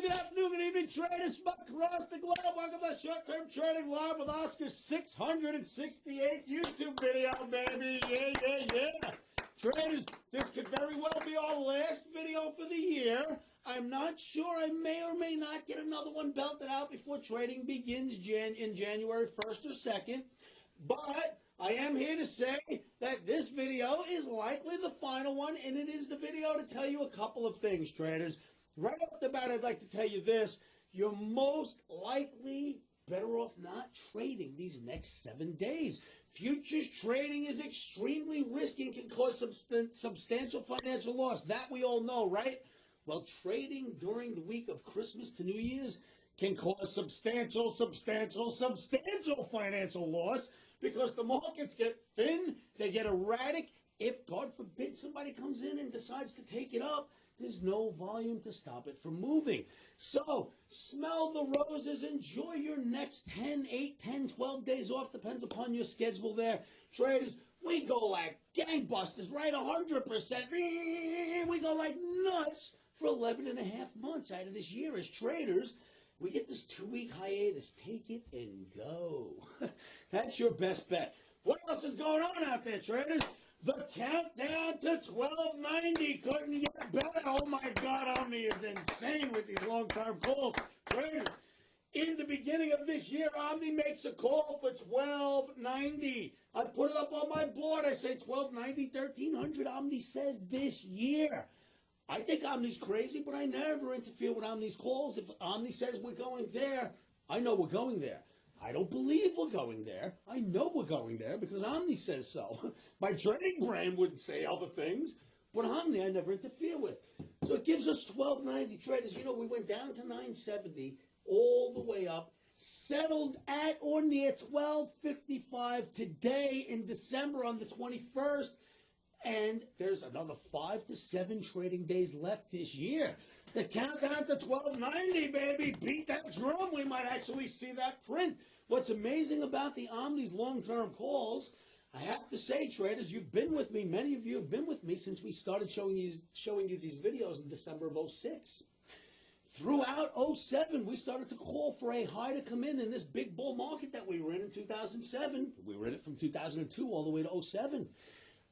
good afternoon, good evening, traders from across the globe. Welcome to Short-Term Trading Live with Oscar's 668th YouTube video, baby. Yeah. Traders, this could very well be our last video for the year. I'm not sure. I may or may not get another one belted out before trading begins in January 1st or 2nd. But I am here to say that this video is likely the final one, and it is the video to tell you a couple of things, traders. Right off the bat, I'd like to tell you this. You're most likely better off not trading these next 7 days. Futures trading is extremely risky and can cause substantial financial loss. That we all know, right? Well, trading during the week of Christmas to New Year's can cause substantial financial loss because the markets get thin, they get erratic. If, God forbid, somebody comes in and decides to take it up, there's no volume to stop it from moving. So, smell the roses. Enjoy your next 10, 8, 10, 12 days off. Depends upon your schedule there. Traders, we go like gangbusters, right? 100%. We go like nuts for 11 and a half months out of this year as traders. We get this 2-week hiatus. Take it and go. That's your best bet. What else is going on out there, traders? The countdown to 1290 couldn't get better. Oh my God, OMNI is insane with these long-term calls. Traders, in the beginning of this year, OMNI makes a call for 1290. I put it up on my board. I say 1290, 1300. OMNI says this year. I think OMNI's crazy, but I never interfere with OMNI's calls. If OMNI says we're going there, I know we're going there. I don't believe we're going there. I know we're going there because OMNI says so. My trading brain wouldn't say other things, but OMNI I never interfere with. So it gives us 1290 traders. You know, we went down to 970 all the way up, settled at or near 1255 today in December on the 21st, and there's another 5 to 7 trading days left this year. The countdown to 1290, baby. Beat that drum. We might actually see that print. What's amazing about the OMNI's long-term calls, I have to say, traders, you've been with me. Many of you have been with me since we started showing you these videos in December of 06. Throughout 07, we started to call for a high to come in this big bull market that we were in 2007. We were in it from 2002 all the way to 07.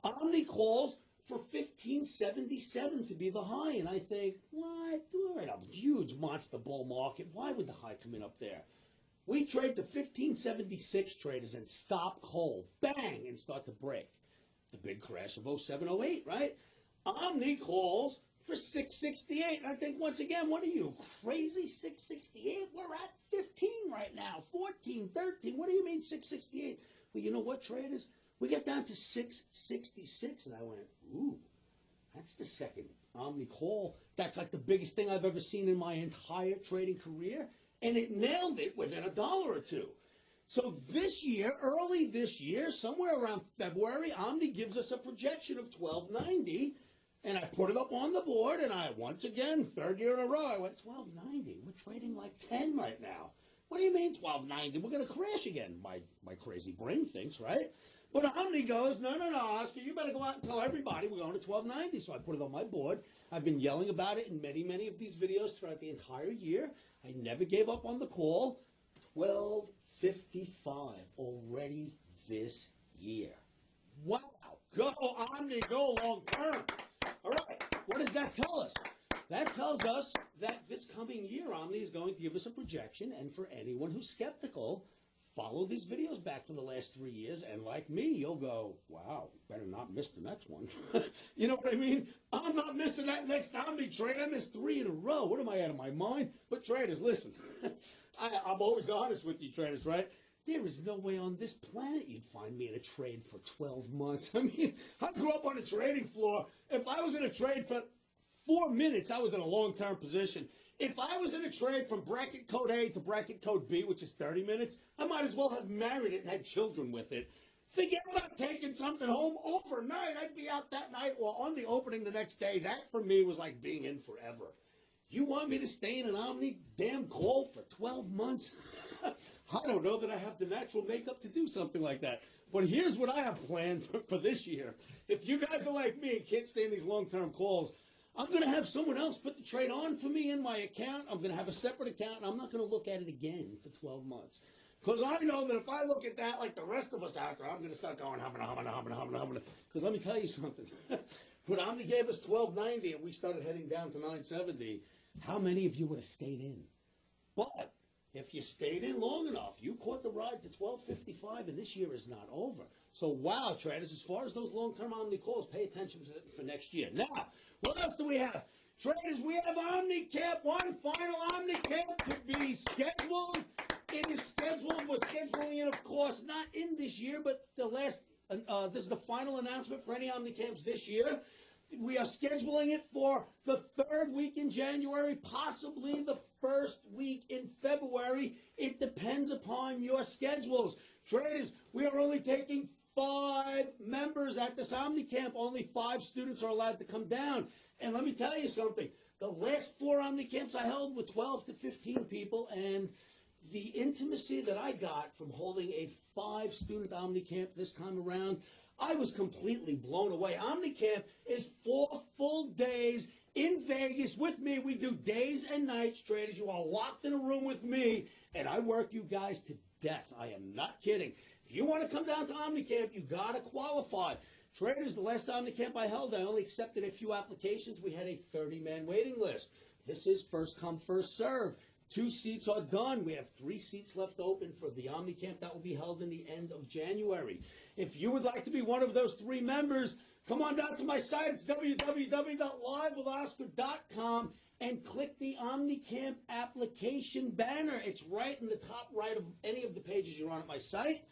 OMNI calls for 1577 to be the high, and I think, what? We're in a huge monster bull market. Why would the high come in up there? We trade to 1576 traders and stop cold, bang, and start to break. The big crash of 07, 08, right? OMNI calls for 668. I think, once again, what are you, crazy? 668? We're at 15 right now, 14, 13. What do you mean 668? Well, you know what, traders? We got down to 666, and I went, ooh, that's the second OMNI call. That's like the biggest thing I've ever seen in my entire trading career, and it nailed it within $1 or $2. So this year, early this year, somewhere around February, OMNI gives us a projection of 1290, and I put it up on the board, and I, once again, third year in a row, I went 1290. We're trading like 10 right now. What do you mean 1290? We're going to crash again, my crazy brain thinks, right? But OMNI goes, no, Oscar, you better go out and tell everybody we're going to 1290. So I put it on my board. I've been yelling about it in many of these videos throughout the entire year. I never gave up on the call. 1255 already this year. Wow. Go, OMNI, go long term. All right. What does that tell us? That tells us that this coming year, OMNI is going to give us a projection. And for anyone who's skeptical, follow these videos back for the last 3 years, and like me, you'll go, wow, better not miss the next one. You know what I mean? I'm not missing that next OMNI trade. I missed 3 in a row. What am I out of my mind? But traders, listen, I'm always honest with you, traders, right? There is no way on this planet you'd find me in a trade for 12 months. I mean, I grew up on a trading floor. If I was in a trade for 4 minutes, I was in a long-term position. If I was in a trade from bracket code A to bracket code B, which is 30 minutes, I might as well have married it and had children with it. Forget about taking something home overnight. I'd be out that night or on the opening the next day. That, for me, was like being in forever. You want me to stay in an OMNI damn call for 12 months? I don't know that I have the natural makeup to do something like that. But here's what I have planned for this year. If you guys are like me and can't stand these long-term calls, I'm going to have someone else put the trade on for me in my account. I'm going to have a separate account, and I'm not going to look at it again for 12 months. Because I know that if I look at that like the rest of us out there, I'm going to start going, humming. Because let me tell you something. When Omni gave us 1290 and we started heading down to 970, how many of you would have stayed in? But if you stayed in long enough, you caught the ride to 1255, and this year is not over. So, wow, traders, as far as those long-term Omni calls, pay attention for next year. Now, what else do we have? Traders, we have OmniCamp, one final OmniCamp to be scheduled. It is scheduled. We're scheduling it, of course, not in this year, but this is the final announcement for any OmniCamps this year. We are scheduling it for the third week in January, possibly the first week in February. It depends upon your schedules. Traders, we are only taking 5 members at this OmniCamp. Only 5 students are allowed to come down. And let me tell you something. The last 4 OmniCamps I held were 12 to 15 people, and the intimacy that I got from holding a 5-student OmniCamp this time around, I was completely blown away. OmniCamp is 4 full days in Vegas with me. We do days and nights, traders. You are locked in a room with me, and I work you guys to death. I am not kidding. If you want to come down to OmniCamp, you got to qualify. Traders, the last OmniCamp I held, I only accepted a few applications. We had a 30-man waiting list. This is first come, first serve. 2 seats are done. We have 3 seats left open for the OmniCamp that will be held in the end of January. If you would like to be one of those 3 members, come on down to my site. It's www.livewithoscar.com and click the OmniCamp application banner. It's right in the top right of any of the pages you're on at my site.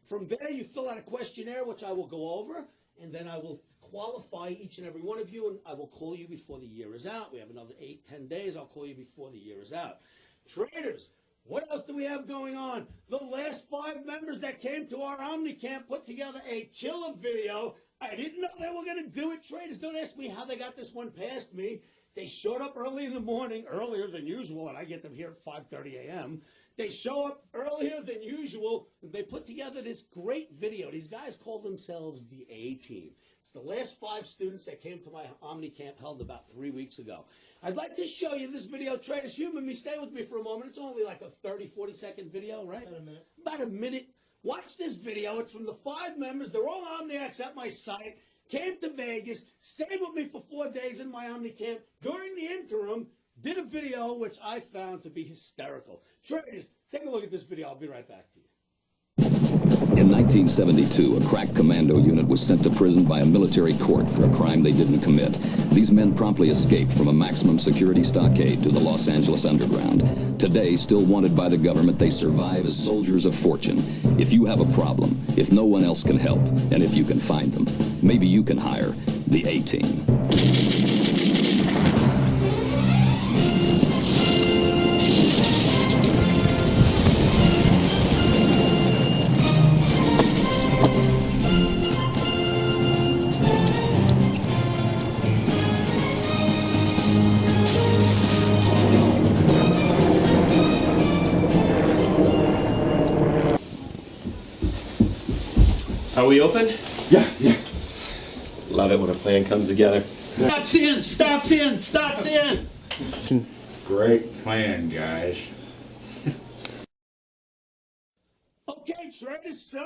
From there, you fill out a questionnaire, which I will go over, and then I will qualify each and every one of you, and I will call you before the year is out. We have another 8-10 days. I'll call you before the year is out. Traders, what else do we have going on? The last 5 members that came to our OmniCamp put together a killer video. I didn't know they were going to do it. Traders, don't ask me how they got this one past me. They showed up early in the morning, earlier than usual, and I get them here at 5:30 a.m. They show up earlier than usual, and they put together this great video. These guys call themselves the A-Team. It's the last 5 students that came to my OmniCamp held about 3 weeks ago. I'd like to show you this video. Traders, humor me. Stay with me for a moment. It's only like a 30, 40-second video, right? About a minute. About a minute. Watch this video. It's from the 5 members. They're all Omniacs at my site. Came to Vegas, stayed with me for 4 days in my OmniCamp. During the interim, did a video which I found to be hysterical. Traders, take a look at this video. I'll be right back to you. In 1972, a crack commando unit was sent to prison by a military court for a crime they didn't commit. These men promptly escaped from a maximum security stockade to the Los Angeles underground. Today, still wanted by the government, they survive as soldiers of fortune. If you have a problem, if no one else can help, and if you can find them, maybe you can hire the A-Team. Are we open? Yeah. Love it when a plan comes together. Stops in. Great plan, guys. Okay, traders, so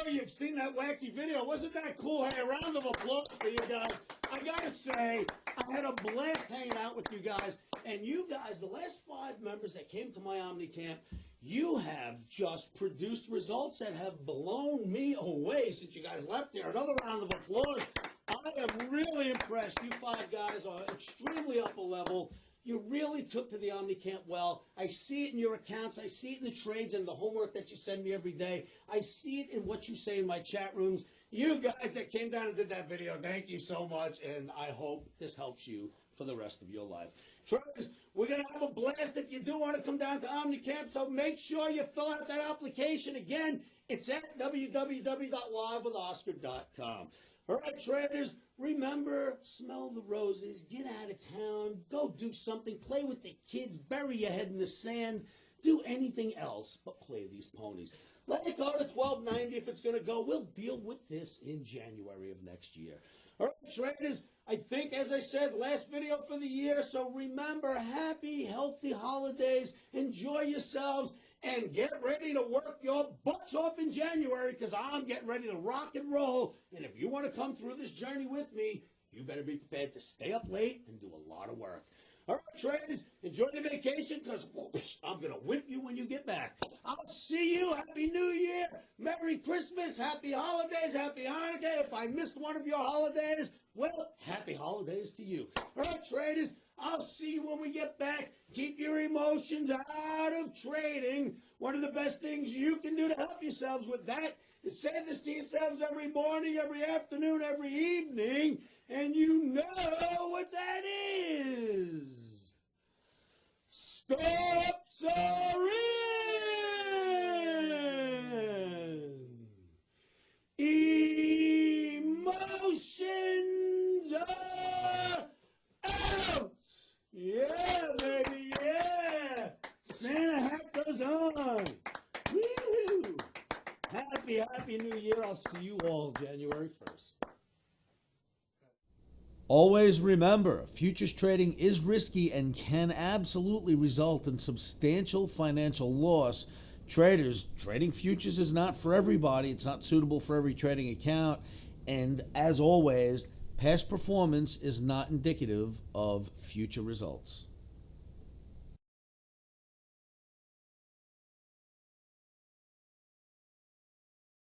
you've seen that wacky video. Wasn't that cool? Hey, a round of applause for you guys. I gotta say, I had a blast hanging out with you guys. And you guys, the last 5 members that came to my OmniCamp, you have just produced results that have blown me away since you guys left here. Another round of applause. I am really impressed. You 5 guys are extremely upper level. You really took to the OmniCamp well. I see it in your accounts. I see it in the trades and the homework that you send me every day. I see it in what you say in my chat rooms. You guys that came down and did that video, thank you so much, and I hope this helps you for the rest of your life. Traders, we're going to have a blast if you do want to come down to OmniCamp, so make sure you fill out that application. Again, it's at www.livewithoscar.com. All right, traders, remember, smell the roses, get out of town, go do something, play with the kids, bury your head in the sand, do anything else but play these ponies. Let it go to 1290 if it's going to go. We'll deal with this in January of next year. All right, traders, I think, as I said, last video for the year. So remember, happy, healthy holidays. Enjoy yourselves and get ready to work your butts off in January because I'm getting ready to rock and roll. And if you want to come through this journey with me, you better be prepared to stay up late and do a lot of work. All right, traders, enjoy the vacation because I'm going to whip you when you get back. I'll see you. Happy New Year. Merry Christmas. Happy holidays. Happy Hanukkah. If I missed one of your holidays, well, happy holidays to you. All right, traders, I'll see you when we get back. Keep your emotions out of trading. One of the best things you can do to help yourselves with that is say this to yourselves every morning, every afternoon, every evening, and you know what that is. Stops are in. Emotions are out. Yeah, baby, yeah. Santa hat goes on. Woo! Happy New Year. I'll see you all January 1st. Always remember, futures trading is risky and can absolutely result in substantial financial loss. Traders, trading futures is not for everybody. It's not suitable for every trading account. And as always, past performance is not indicative of future results.